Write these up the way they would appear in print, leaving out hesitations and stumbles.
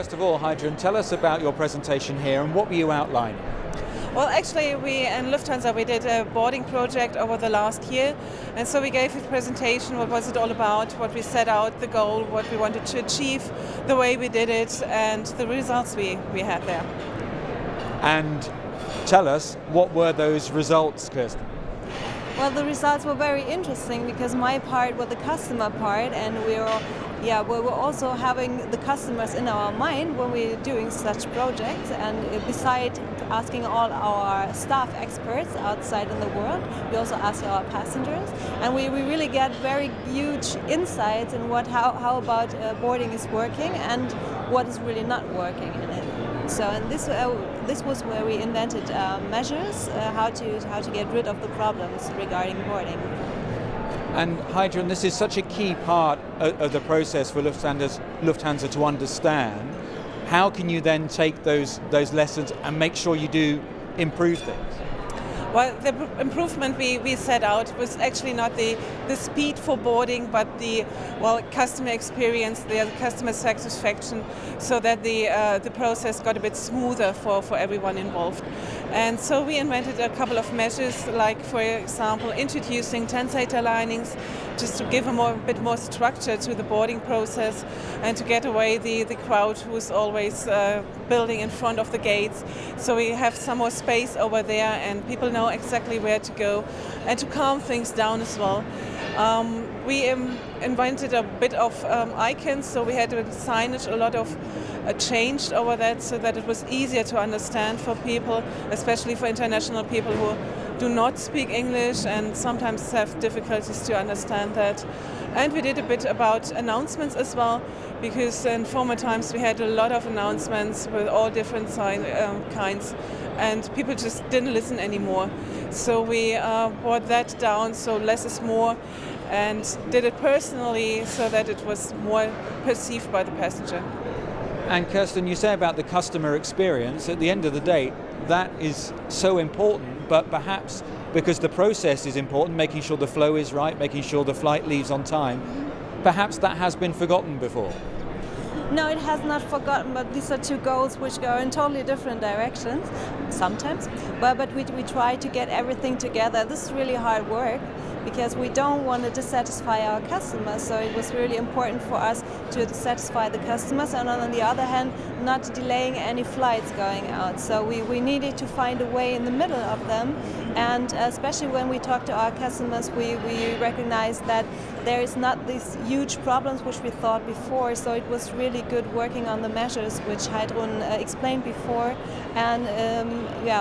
first of all, Heidrun, tell us about your presentation here and what were you outlining? Well, actually, we in Lufthansa, we did a boarding project over the last year, and so we gave a presentation, what was it all about, what we set out, the goal, what we wanted to achieve, the way we did it, and the results we had there. And tell us, what were those results, Kerstin? Well, the results were very interesting because my part was the customer part, and we were also having the customers in our mind when we're doing such projects. And beside asking all our staff experts outside in the world, we also ask our passengers, and we really get very huge insights in how about boarding is working and what is really not working in it. So, and this was where we invented measures how to get rid of the problems regarding boarding. And Heidrun, this is such a key part of the process for Lufthansa to understand. How can you then take those lessons and make sure you do improve things? Well, the improvement we set out was actually not the speed for boarding, but the customer experience, the customer satisfaction, so that the process got a bit smoother for everyone involved. And so we invented a couple of measures, like for example introducing 10-seater linings, just to give a bit more structure to the boarding process and to get away the crowd who's always building in front of the gates. So we have some more space over there and people know exactly where to go, and to calm things down as well. We invented a bit of icons, so we had the signage a lot of changed over that, so that it was easier to understand for people, especially for international people who do not speak English and sometimes have difficulties to understand that. And we did a bit about announcements as well, because in former times we had a lot of announcements with all different kinds, and people just didn't listen anymore. So we brought that down, so less is more, and did it personally so that it was more perceived by the passenger. And Kerstin, you say about the customer experience, at the end of the day, that is so important, but perhaps because the process is important, making sure the flow is right, making sure the flight leaves on time, perhaps that has been forgotten before. No, it has not forgotten, but these are two goals which go in totally different directions, sometimes, but we try to get everything together. This is really hard work, because we don't want to dissatisfy our customers, so it was really important for us to satisfy the customers, and on the other hand, not delaying any flights going out. So we needed to find a way in the middle of them, and especially when we talk to our customers, we recognize that there is not these huge problems which we thought before, so it was really good working on the measures which Heidrun explained before, and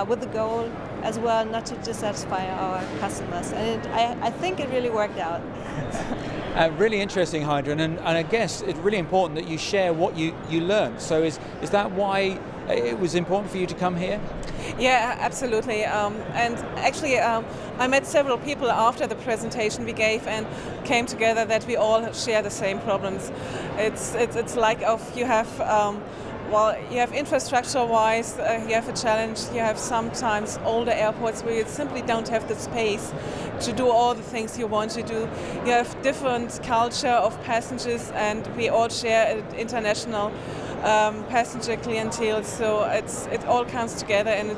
with the goal as well not to dissatisfy our customers, and I think it really worked out. Really interesting, Heidrun, and I guess it's really important that you share what you learned. So is that why it was important for you to come here? Yeah, absolutely. And actually, I met several people after the presentation we gave and came together that we all share the same problems. It's like you have infrastructure-wise, you have a challenge. You have sometimes older airports where you simply don't have the space to do all the things you want to do. You have different culture of passengers, and we all share an international passenger clientele. So it all comes together, and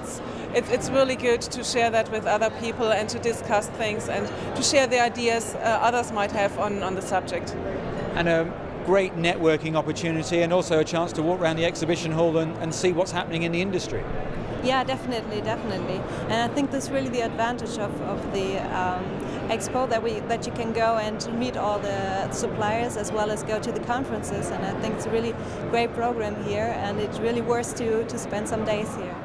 it's really good to share that with other people and to discuss things and to share the ideas others might have on the subject. And a great networking opportunity, and also a chance to walk around the exhibition hall and see what's happening in the industry. Yeah, definitely. And I think this is really the advantage of the expo, that you can go and meet all the suppliers as well as go to the conferences. And I think it's a really great program here, and it's really worth to spend some days here.